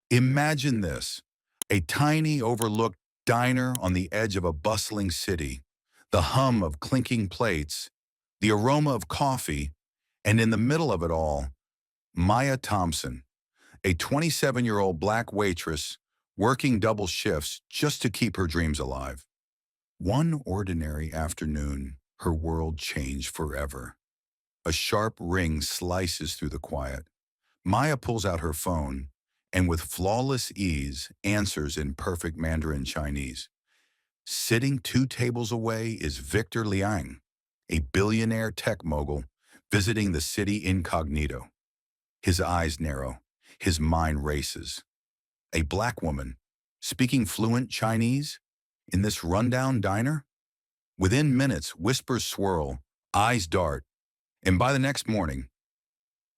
Imagine this, a tiny overlooked diner on the edge of a bustling city, the hum of clinking plates, the aroma of coffee, and in the middle of it all, Maya Thompson, a 27-year-old black waitress working double shifts just to keep her dreams alive. One ordinary afternoon, her world changed forever. A sharp ring slices through the quiet. Maya pulls out her phone and with flawless ease answers in perfect Mandarin Chinese. Sitting two tables away is Victor Liang, a billionaire tech mogul visiting the city incognito. His eyes narrow, his mind races. A black woman, speaking fluent Chinese, in this rundown diner? Within minutes, whispers swirl, eyes dart, and by the next morning,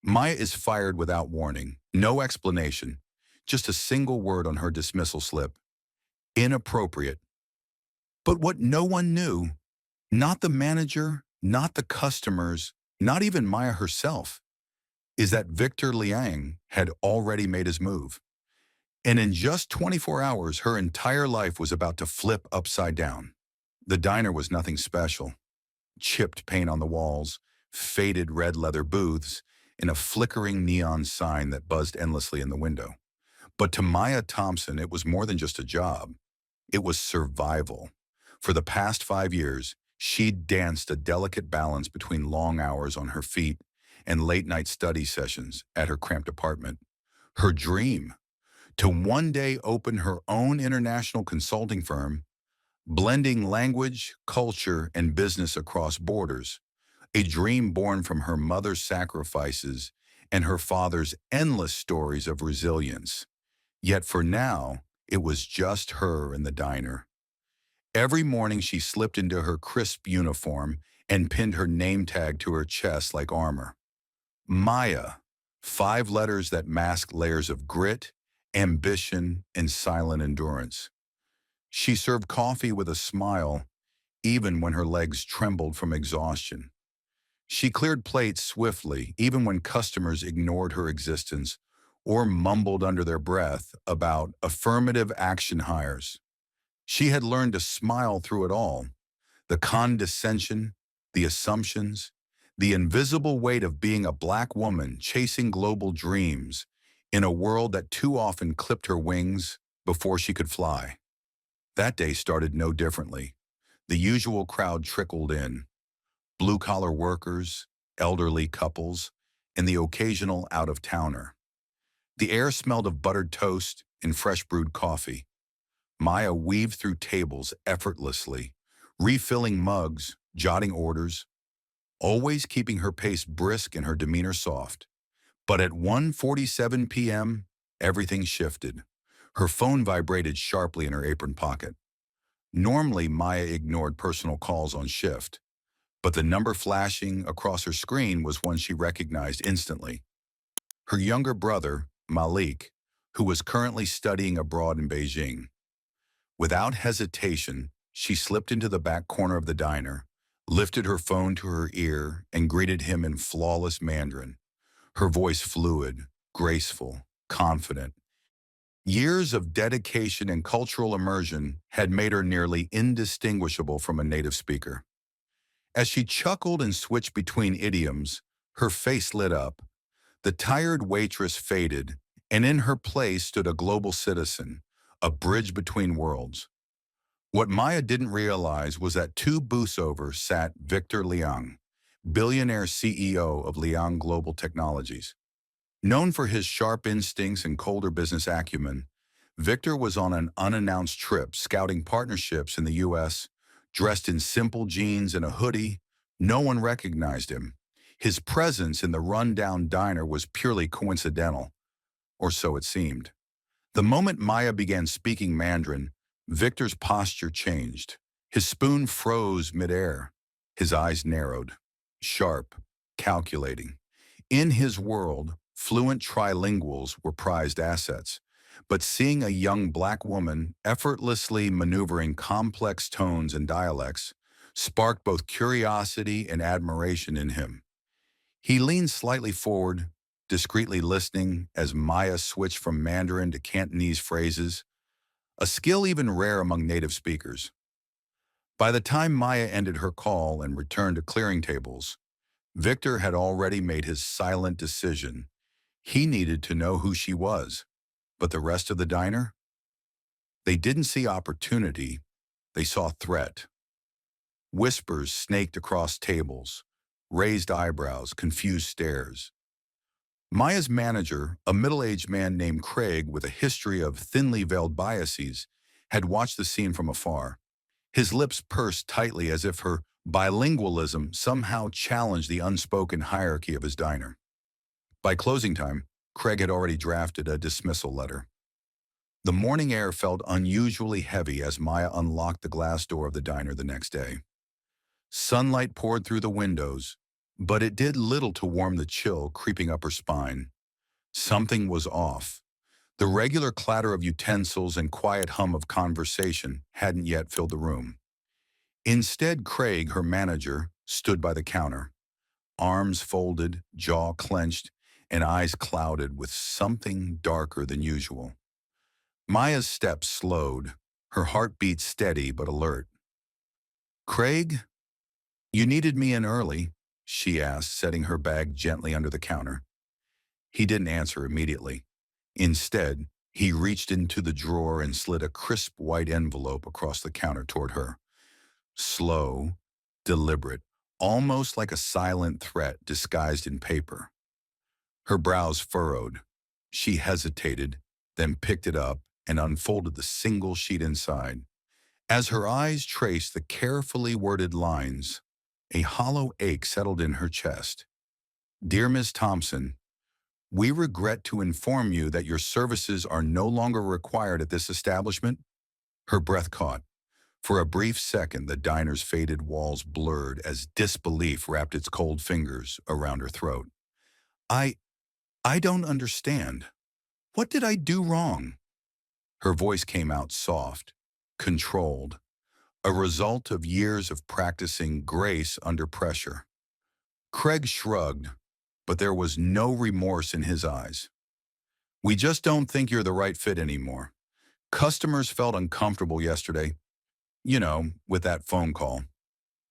Maya is fired without warning, no explanation, just a single word on her dismissal slip. Inappropriate. But what no one knew, not the manager, not the customers, not even Maya herself, is that Victor Liang had already made his move. And in just 24 hours, her entire life was about to flip upside down. The diner was nothing special. Chipped paint on the walls, faded red leather booths, and a flickering neon sign that buzzed endlessly in the window. But to Maya Thompson, it was more than just a job. It was survival. For the past 5 years, she'd danced a delicate balance between long hours on her feet and late-night study sessions at her cramped apartment. Her dream, to one day open her own international consulting firm, blending language, culture, and business across borders, a dream born from her mother's sacrifices and her father's endless stories of resilience. Yet for now, it was just her in the diner. Every morning she slipped into her crisp uniform and pinned her name tag to her chest like armor. Maya, 5 letters that mask layers of grit, ambition, and silent endurance. She served coffee with a smile, even when her legs trembled from exhaustion. She cleared plates swiftly, even when customers ignored her existence or mumbled under their breath about affirmative action hires. She had learned to smile through it all, the condescension, the assumptions, the invisible weight of being a black woman chasing global dreams in a world that too often clipped her wings before she could fly. That day started no differently. The usual crowd trickled in, blue-collar workers, elderly couples, and the occasional out-of-towner. The air smelled of buttered toast and fresh brewed coffee. Maya weaved through tables effortlessly, refilling mugs, jotting orders, always keeping her pace brisk and her demeanor soft. But at 1:47 p.m., everything shifted. Her phone vibrated sharply in her apron pocket. Normally, Maya ignored personal calls on shift, but the number flashing across her screen was one she recognized instantly. Her younger brother, Malik, who was currently studying abroad in Beijing. Without hesitation, she slipped into the back corner of the diner, lifted her phone to her ear, and greeted him in flawless Mandarin, her voice fluid, graceful, confident. Years of dedication and cultural immersion had made her nearly indistinguishable from a native speaker. As she chuckled and switched between idioms, her face lit up. The tired waitress faded, and in her place stood a global citizen, a bridge between worlds. What Maya didn't realize was that 2 booths over sat Victor Liang, billionaire CEO of Liang Global Technologies. Known for his sharp instincts and colder business acumen, Victor was on an unannounced trip scouting partnerships in the U.S., dressed in simple jeans and a hoodie. No one recognized him. His presence in the rundown diner was purely coincidental, or so it seemed. The moment Maya began speaking Mandarin, Victor's posture changed. His spoon froze midair. His eyes narrowed, sharp, calculating. In his world, fluent trilinguals were prized assets, but seeing a young black woman effortlessly maneuvering complex tones and dialects sparked both curiosity and admiration in him. He leaned slightly forward, discreetly listening as Maya switched from Mandarin to Cantonese phrases, a skill even rare among native speakers. By the time Maya ended her call and returned to clearing tables, Victor had already made his silent decision. He needed to know who she was, but the rest of the diner? They didn't see opportunity, they saw threat. Whispers snaked across tables, raised eyebrows, confused stares. Maya's manager, a middle-aged man named Craig with a history of thinly veiled biases, had watched the scene from afar. His lips pursed tightly as if her bilingualism somehow challenged the unspoken hierarchy of his diner. By closing time, Craig had already drafted a dismissal letter. The morning air felt unusually heavy as Maya unlocked the glass door of the diner the next day. Sunlight poured through the windows, but it did little to warm the chill creeping up her spine. Something was off. The regular clatter of utensils and quiet hum of conversation hadn't yet filled the room. Instead, Craig, her manager, stood by the counter, arms folded, jaw clenched, and eyes clouded with something darker than usual. Maya's steps slowed, her heartbeat steady but alert. "Craig, you needed me in early," she asked, setting her bag gently under the counter. He didn't answer immediately. Instead, he reached into the drawer and slid a crisp white envelope across the counter toward her. Slow, deliberate, almost like a silent threat disguised in paper. Her brows furrowed. She hesitated, then picked it up and unfolded the single sheet inside. As her eyes traced the carefully worded lines, a hollow ache settled in her chest. "Dear Miss Thompson, we regret to inform you that your services are no longer required at this establishment." Her breath caught. For a brief second, the diner's faded walls blurred as disbelief wrapped its cold fingers around her throat. I don't understand. What did I do wrong?" Her voice came out soft, controlled, a result of years of practicing grace under pressure. Craig shrugged, but there was no remorse in his eyes. "We just don't think you're the right fit anymore. Customers felt uncomfortable yesterday, with that phone call."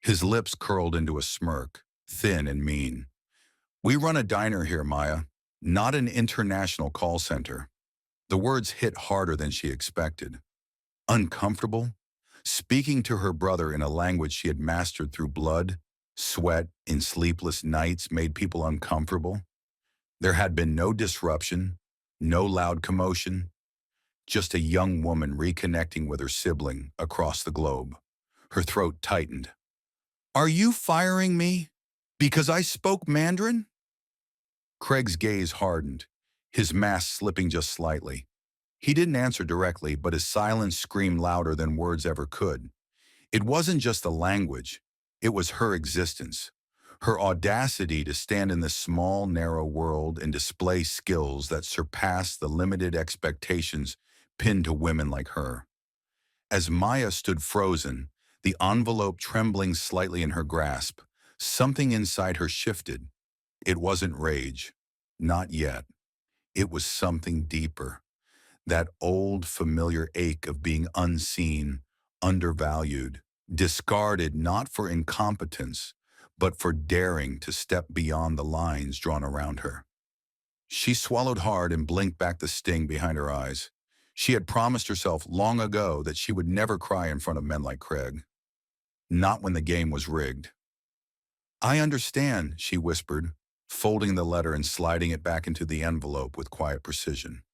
His lips curled into a smirk, thin and mean. "We run a diner here, Maya, not an international call center." The words hit harder than she expected. Uncomfortable? Speaking to her brother in a language she had mastered through blood, sweat, and sleepless nights made people uncomfortable. There had been no disruption, no loud commotion, just a young woman reconnecting with her sibling across the globe. Her throat tightened. "Are you firing me? Because I spoke Mandarin?" Craig's gaze hardened, his mask slipping just slightly. He didn't answer directly, but his silence screamed louder than words ever could. It wasn't just the language, it was her existence. Her audacity to stand in this small, narrow world and display skills that surpassed the limited expectations pinned to women like her. As Maya stood frozen, the envelope trembling slightly in her grasp, something inside her shifted. It wasn't rage. Not yet. It was something deeper. That old, familiar ache of being unseen, undervalued, discarded not for incompetence, but for daring to step beyond the lines drawn around her. She swallowed hard and blinked back the sting behind her eyes. She had promised herself long ago that she would never cry in front of men like Craig. Not when the game was rigged. "I understand," she whispered, folding the letter and sliding it back into the envelope with quiet precision.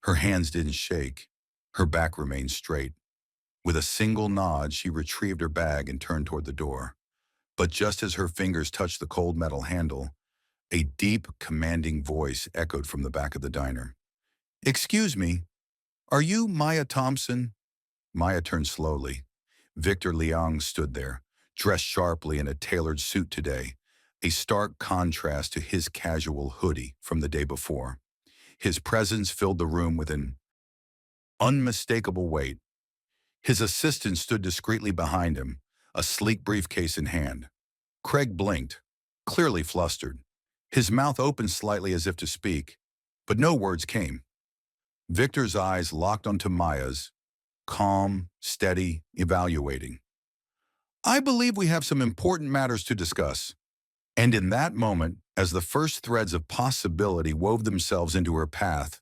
Her hands didn't shake. Her back remained straight. With a single nod, she retrieved her bag and turned toward the door. But just as her fingers touched the cold metal handle, a deep, commanding voice echoed from the back of the diner. "Excuse me, are you Maya Thompson?" Maya turned slowly. Victor Liang stood there, dressed sharply in a tailored suit today, a stark contrast to his casual hoodie from the day before. His presence filled the room with an unmistakable weight. His assistant stood discreetly behind him, a sleek briefcase in hand. Craig blinked, clearly flustered. His mouth opened slightly as if to speak, but no words came. Victor's eyes locked onto Maya's, calm, steady, evaluating. I believe we have some important matters to discuss. And in that moment, as the first threads of possibility wove themselves into her path,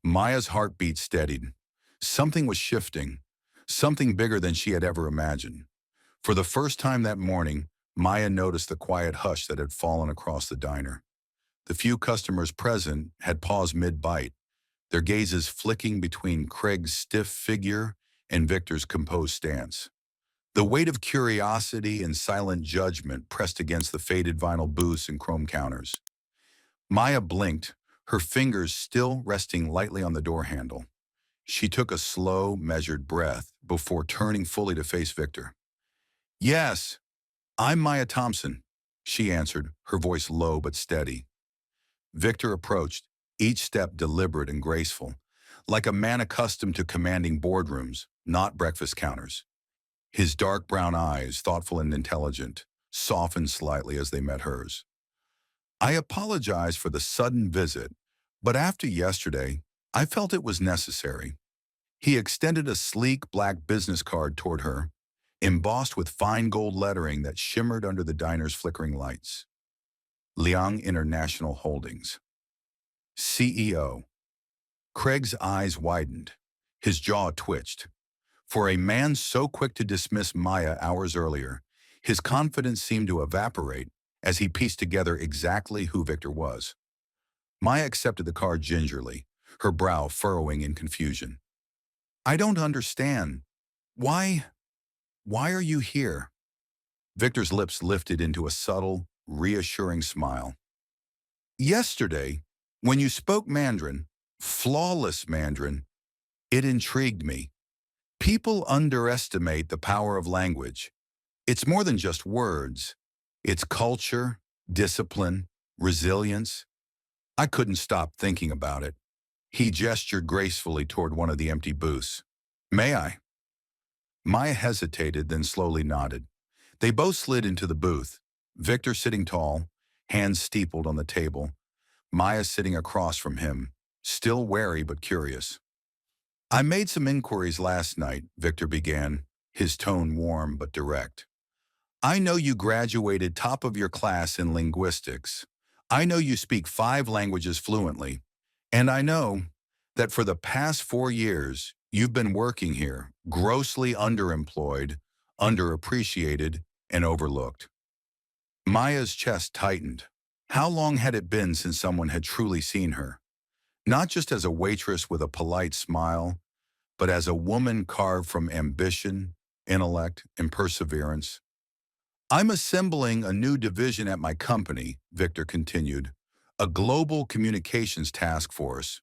Maya's heartbeat steadied. Something was shifting, something bigger than she had ever imagined. For the first time that morning, Maya noticed the quiet hush that had fallen across the diner. The few customers present had paused mid-bite, their gazes flicking between Craig's stiff figure and Victor's composed stance. The weight of curiosity and silent judgment pressed against the faded vinyl booths and chrome counters. Maya blinked, her fingers still resting lightly on the door handle. She took a slow, measured breath before turning fully to face Victor. Yes, I'm Maya Thompson, she answered, her voice low but steady. Victor approached, each step deliberate and graceful, like a man accustomed to commanding boardrooms, not breakfast counters. His dark brown eyes, thoughtful and intelligent, softened slightly as they met hers. I apologize for the sudden visit, but after yesterday, I felt it was necessary. He extended a sleek black business card toward her, embossed with fine gold lettering that shimmered under the diner's flickering lights. Liang International Holdings. CEO. Craig's eyes widened. His jaw twitched. For a man so quick to dismiss Maya hours earlier, his confidence seemed to evaporate as he pieced together exactly who Victor was. Maya accepted the card gingerly, her brow furrowing in confusion. I don't understand. Why are you here? Victor's lips lifted into a subtle, reassuring smile. Yesterday, when you spoke Mandarin, flawless Mandarin, it intrigued me. People underestimate the power of language. It's more than just words. It's culture, discipline, resilience. I couldn't stop thinking about it. He gestured gracefully toward one of the empty booths. May I? Maya hesitated, then slowly nodded. They both slid into the booth, Victor sitting tall, hands steepled on the table, Maya sitting across from him, still wary but curious. I made some inquiries last night, Victor began, his tone warm but direct. I know you graduated top of your class in linguistics. I know you speak 5 languages fluently. And I know that for the past 4 years, you've been working here, grossly underemployed, underappreciated, and overlooked. Maya's chest tightened. How long had it been since someone had truly seen her? Not just as a waitress with a polite smile, but as a woman carved from ambition, intellect, and perseverance. I'm assembling a new division at my company, Victor continued, a global communications task force.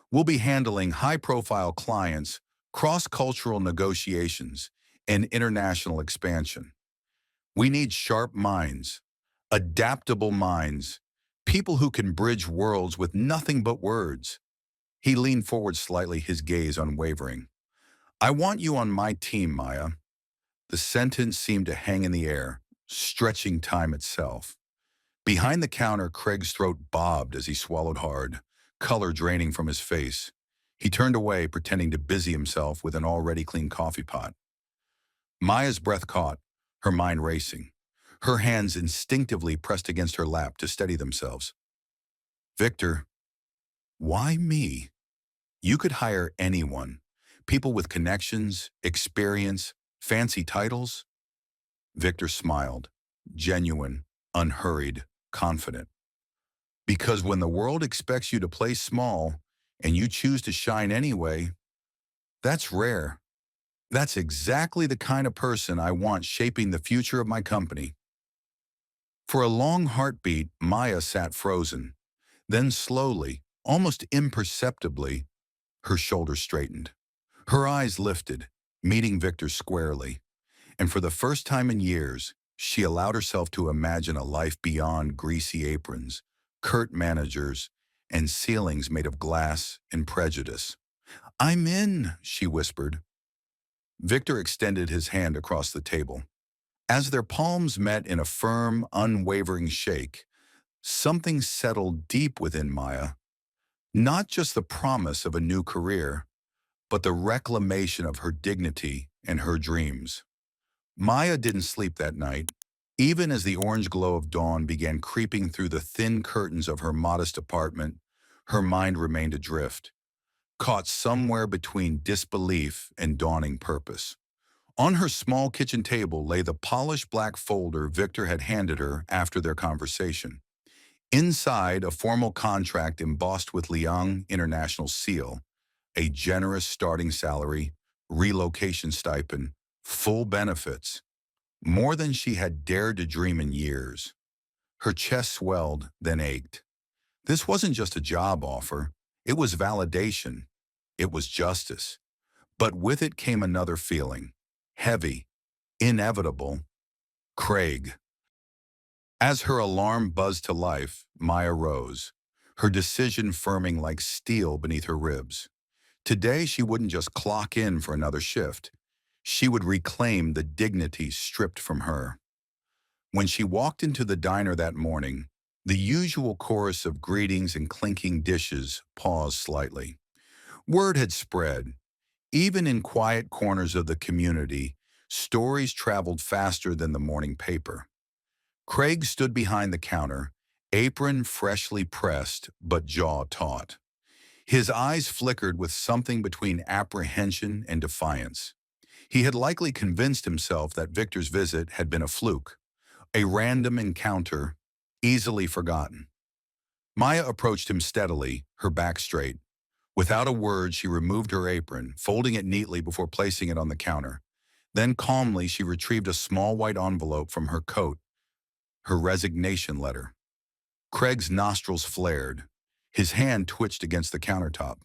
We'll be handling high-profile clients, cross-cultural negotiations, and international expansion. We need sharp minds, adaptable minds, people who can bridge worlds with nothing but words. He leaned forward slightly, his gaze unwavering. I want you on my team, Maya. The sentence seemed to hang in the air, stretching time itself. Behind the counter, Craig's throat bobbed as he swallowed hard, color draining from his face. He turned away, pretending to busy himself with an already clean coffee pot. Maya's breath caught, her mind racing. Her hands instinctively pressed against her lap to steady themselves. Victor, why me? You could hire anyone. People with connections, experience, fancy titles. Victor smiled, genuine, unhurried, confident. Because when the world expects you to play small and you choose to shine anyway, that's rare. That's exactly the kind of person I want shaping the future of my company. For a long heartbeat, Maya sat frozen. Then slowly, almost imperceptibly, her shoulders straightened. Her eyes lifted, meeting Victor squarely. And for the first time in years, she allowed herself to imagine a life beyond greasy aprons, curt managers, and ceilings made of glass and prejudice. I'm in, she whispered. Victor extended his hand across the table. As their palms met in a firm, unwavering shake, Something settled deep within Maya, not just the promise of a new career, but the reclamation of her dignity and her dreams. Maya didn't sleep that night, even as the orange glow of dawn began creeping through the thin curtains of her modest apartment. Her mind remained adrift, caught somewhere between disbelief and dawning purpose. On her small kitchen table lay the polished black folder Victor had handed her after their conversation. Inside, a formal contract embossed with Liang International's seal, a generous starting salary, relocation stipend, full benefits, more than she had dared to dream in years. Her chest swelled, then ached. This wasn't just a job offer. It was validation. It was justice. But with it came another feeling, heavy, inevitable. Craig. As her alarm buzzed to life, Maya rose, her decision firming like steel beneath her ribs. Today, she wouldn't just clock in for another shift. She would reclaim the dignity stripped from her. When she walked into the diner that morning, the usual chorus of greetings and clinking dishes paused slightly. Word had spread. Even in quiet corners of the community, stories traveled faster than the morning paper. Craig stood behind the counter, apron freshly pressed but jaw taut. His eyes flickered with something between apprehension and defiance. He had likely convinced himself that Victor's visit had been a fluke, a random encounter, easily forgotten. Maya approached him steadily, her back straight. Without a word, she removed her apron, folding it neatly before placing it on the counter. Then calmly, she retrieved a small white envelope from her coat, her resignation letter. Craig's nostrils flared. His hand twitched against the countertop.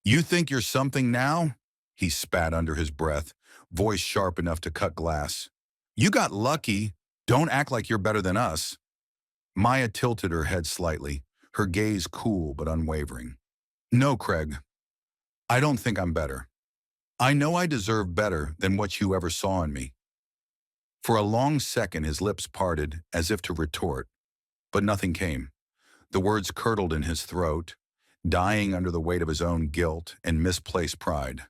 "You think you're something now?" He spat under his breath, voice sharp enough to cut glass. "You got lucky. Don't act like you're better than us." Maya tilted her head slightly, her gaze cool but unwavering. "No, Craig. I don't think I'm better. I know I deserve better than what you ever saw in me." For a long second, his lips parted as if to retort, but nothing came. The words curdled in his throat, dying under the weight of his own guilt and misplaced pride.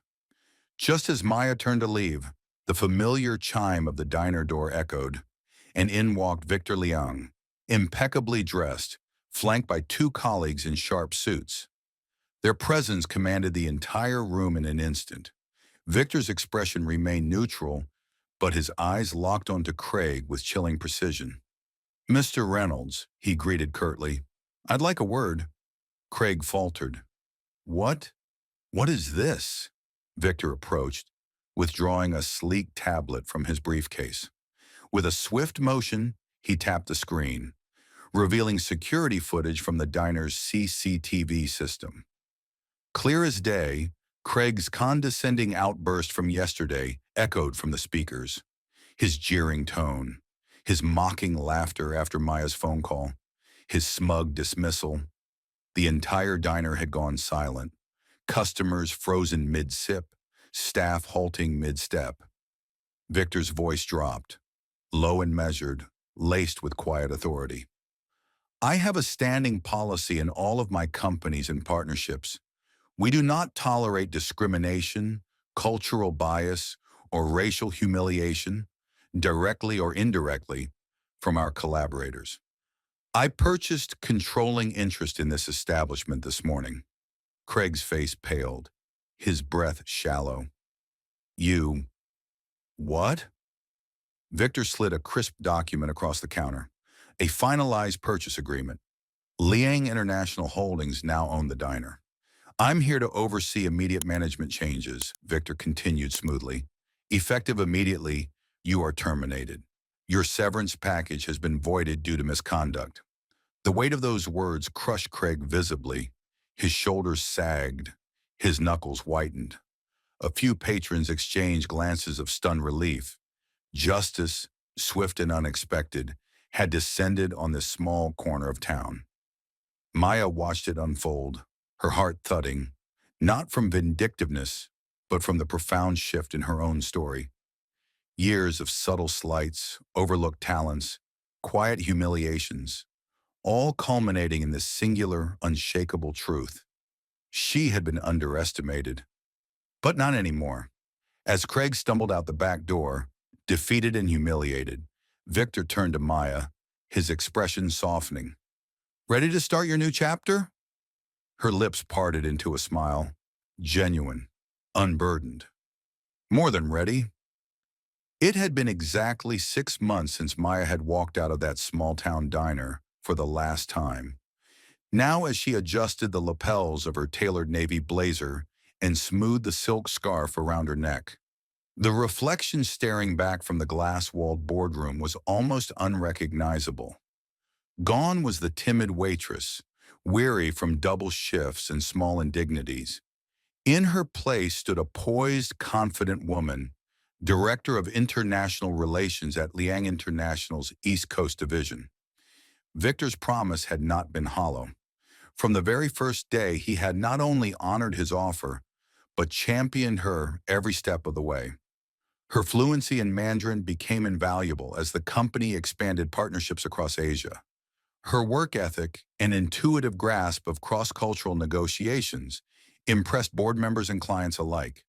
Just as Maya turned to leave, the familiar chime of the diner door echoed, and in walked Victor Liang, impeccably dressed, flanked by two colleagues in sharp suits. Their presence commanded the entire room in an instant. Victor's expression remained neutral, but his eyes locked onto Craig with chilling precision. "Mr. Reynolds," he greeted curtly. "I'd like a word." Craig faltered. "What? What is this?" Victor approached, withdrawing a sleek tablet from his briefcase. With a swift motion, he tapped the screen, revealing security footage from the diner's CCTV system. Clear as day, Craig's condescending outburst from yesterday echoed from the speakers. His jeering tone, his mocking laughter after Maya's phone call, his smug dismissal. The entire diner had gone silent, customers frozen mid-sip, staff halting mid-step. Victor's voice dropped, low and measured, laced with quiet authority. "I have a standing policy in all of my companies and partnerships. We do not tolerate discrimination, cultural bias, or racial humiliation, directly or indirectly, from our collaborators. I purchased controlling interest in this establishment this morning." Craig's face paled, his breath shallow. "You... what?" Victor slid a crisp document across the counter. "A finalized purchase agreement. Liang International Holdings now own the diner. I'm here to oversee immediate management changes," Victor continued smoothly. "Effective immediately, you are terminated. Your severance package has been voided due to misconduct." The weight of those words crushed Craig visibly. His shoulders sagged, his knuckles whitened. A few patrons exchanged glances of stunned relief. Justice, swift and unexpected, had descended on this small corner of town. Maya watched it unfold, her heart thudding, not from vindictiveness, but from the profound shift in her own story. Years of subtle slights, overlooked talents, quiet humiliations, all culminating in this singular, unshakable truth. She had been underestimated, but not anymore. As Craig stumbled out the back door, defeated and humiliated, Victor turned to Maya, his expression softening. "Ready to start your new chapter?" Her lips parted into a smile, genuine, unburdened. "More than ready." It had been exactly 6 months since Maya had walked out of that small-town diner for the last time. Now, as she adjusted the lapels of her tailored navy blazer and smoothed the silk scarf around her neck, the reflection staring back from the glass-walled boardroom was almost unrecognizable. Gone was the timid waitress, weary from double shifts and small indignities. In her place stood a poised, confident woman, Director of International Relations at Liang International's East Coast Division. Victor's promise had not been hollow. From the very first day, he had not only honored his offer, but championed her every step of the way. Her fluency in Mandarin became invaluable as the company expanded partnerships across Asia. Her work ethic and intuitive grasp of cross-cultural negotiations impressed board members and clients alike.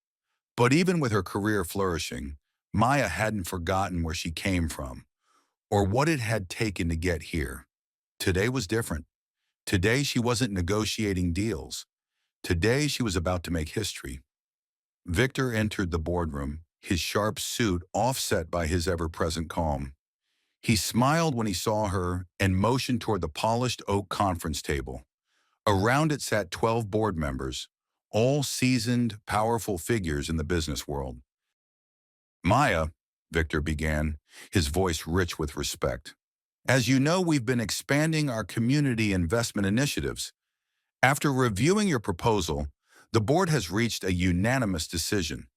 But even with her career flourishing, Maya hadn't forgotten where she came from or what it had taken to get here. Today was different. Today she wasn't negotiating deals. Today she was about to make history. Victor entered the boardroom, his sharp suit offset by his ever-present calm. He smiled when he saw her and motioned toward the polished oak conference table. Around it sat 12 board members, all seasoned, powerful figures in the business world. "Maya," Victor began, his voice rich with respect. "As you know, we've been expanding our community investment initiatives. After reviewing your proposal, the board has reached a unanimous decision."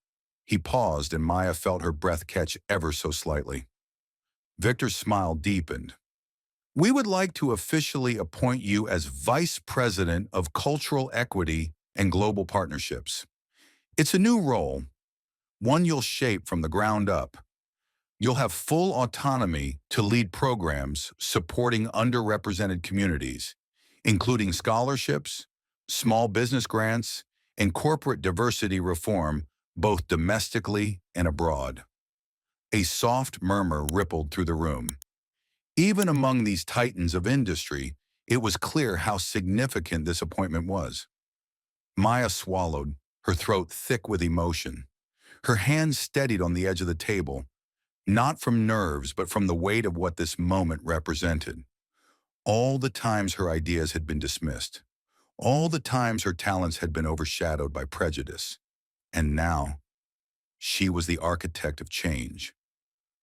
He paused, and Maya felt her breath catch ever so slightly. Victor's smile deepened. "We would like to officially appoint you as Vice President of Cultural Equity and Global Partnerships. It's a new role, one you'll shape from the ground up. You'll have full autonomy to lead programs supporting underrepresented communities, including scholarships, small business grants, and corporate diversity reform, both domestically and abroad." A soft murmur rippled through the room. Even among these titans of industry, it was clear how significant this appointment was. Maya swallowed, her throat thick with emotion. Her hands steadied on the edge of the table, not from nerves, but from the weight of what this moment represented. All the times her ideas had been dismissed. All the times her talents had been overshadowed by prejudice. And now, she was the architect of change.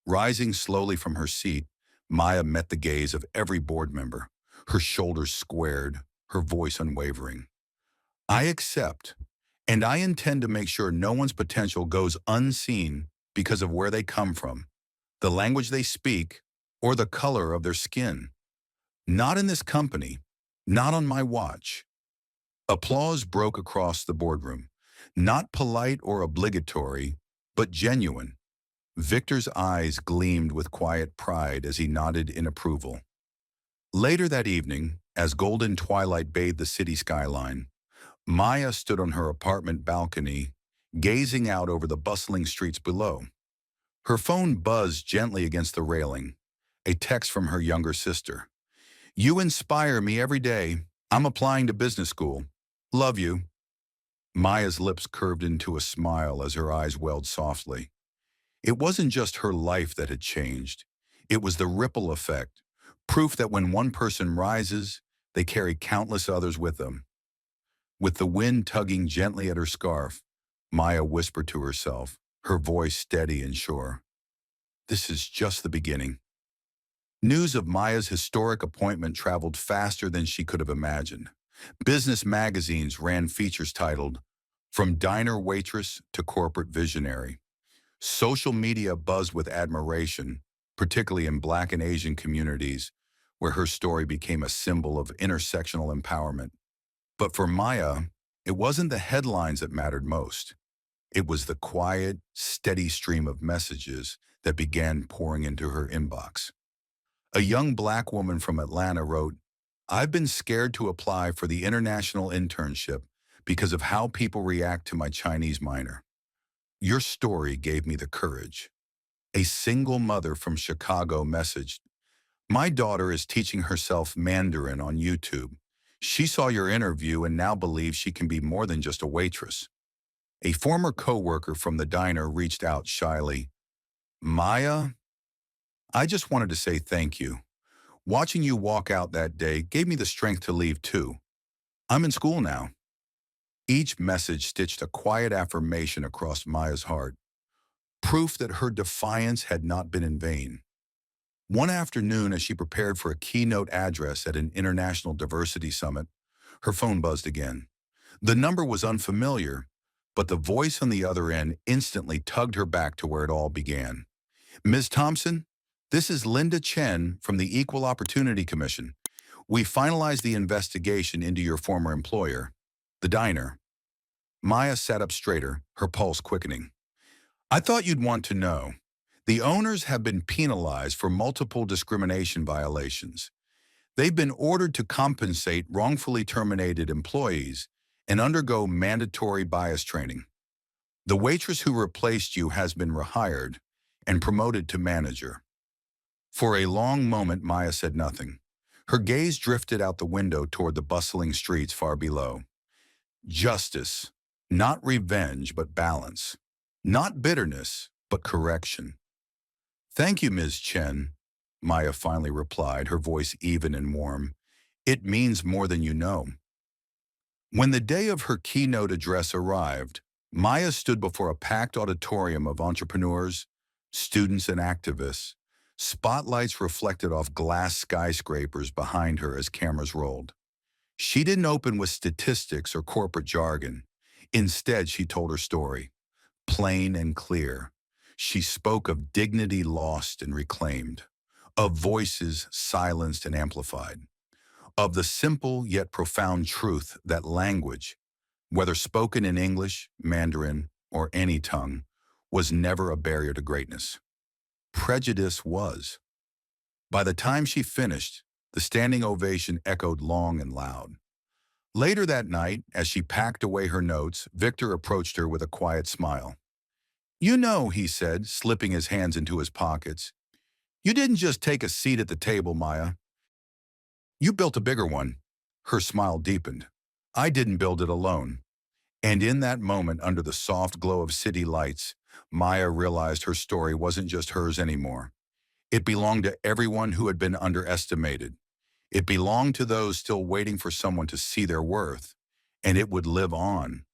Rising slowly from her seat, Maya met the gaze of every board member, her shoulders squared, her voice unwavering. "I accept, and I intend to make sure no one's potential goes unseen because of where they come from, the language they speak, or the color of their skin. Not in this company, not on my watch." Applause broke across the boardroom, not polite or obligatory, but genuine. Victor's eyes gleamed with quiet pride as he nodded in approval. Later that evening, as golden twilight bathed the city skyline, Maya stood on her apartment balcony, gazing out over the bustling streets below. Her phone buzzed gently against the railing, a text from her younger sister. "You inspire me every day. I'm applying to business school. Love you." Maya's lips curved into a smile as her eyes welled softly. It wasn't just her life that had changed. It was the ripple effect, proof that when one person rises, they carry countless others with them. With the wind tugging gently at her scarf, Maya whispered to herself, her voice steady and sure. "This is just the beginning." News of Maya's historic appointment traveled faster than she could have imagined. Business magazines ran features titled, "From Diner Waitress to Corporate Visionary." Social media buzzed with admiration, particularly in Black and Asian communities, where her story became a symbol of intersectional empowerment. But for Maya, it wasn't the headlines that mattered most. It was the quiet, steady stream of messages that began pouring into her inbox. A young Black woman from Atlanta wrote, I've been scared to apply for the international internship because of how people react to my Chinese minor. Your story gave me the courage. A single mother from Chicago messaged, "My daughter is teaching herself Mandarin on YouTube. She saw your interview and now believes she can be more than just a waitress." A former coworker from the diner reached out shyly. "Maya, I just wanted to say thank you. Watching you walk out that day gave me the strength to leave too. I'm in school now." Each message stitched a quiet affirmation across Maya's heart, proof that her defiance had not been in vain. One afternoon, as she prepared for a keynote address at an international diversity summit, her phone buzzed again. The number was unfamiliar, but the voice on the other end instantly tugged her back to where it all began. "Ms. Thompson, this is Linda Chen from the Equal Opportunity Commission. We finalized the investigation into your former employer, the diner." Maya sat up straighter, her pulse quickening. "I thought you'd want to know. The owners have been penalized for multiple discrimination violations. They've been ordered to compensate wrongfully terminated employees and undergo mandatory bias training. The waitress who replaced you has been rehired and promoted to manager." For a long moment, Maya said nothing. Her gaze drifted out the window toward the bustling streets far below. Justice, not revenge, but balance. Not bitterness, but correction. "Thank you, Ms. Chen," Maya finally replied, her voice even and warm. "It means more than you know." When the day of her keynote address arrived, Maya stood before a packed auditorium of entrepreneurs, students, and activists. Spotlights reflected off glass skyscrapers behind her as cameras rolled. She didn't open with statistics or corporate jargon. Instead, she told her story, plain and clear. She spoke of dignity lost and reclaimed, of voices silenced and amplified, of the simple yet profound truth that language, whether spoken in English, Mandarin, or any tongue, was never a barrier to greatness. Prejudice was. By the time she finished, the standing ovation echoed long and loud. Later that night, as she packed away her notes, Victor approached her with a quiet smile. "You know," he said, slipping his hands into his pockets, "you didn't just take a seat at the table, Maya. You built a bigger one." Her smile deepened. "I didn't build it alone." And in that moment, under the soft glow of city lights, Maya realized her story wasn't just hers anymore. It belonged to everyone who had been underestimated. It belonged to those still waiting for someone to see their worth. And it would live on.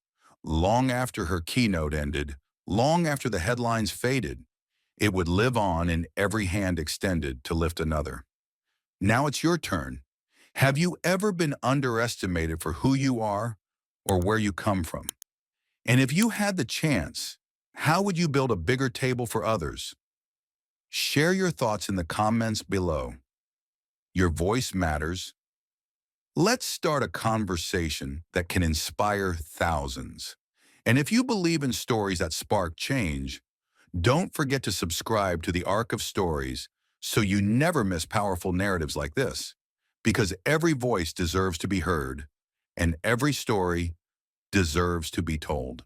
Long after her keynote ended, long after the headlines faded, it would live on in every hand extended to lift another. Now it's your turn. Have you ever been underestimated for who you are or where you come from? And if you had the chance, how would you build a bigger table for others? Share your thoughts in the comments below. Your voice matters. Let's start a conversation that can inspire thousands. And if you believe in stories that spark change, don't forget to subscribe to the Arc of Stories so you never miss powerful narratives like this. Because every voice deserves to be heard, and every story deserves to be told.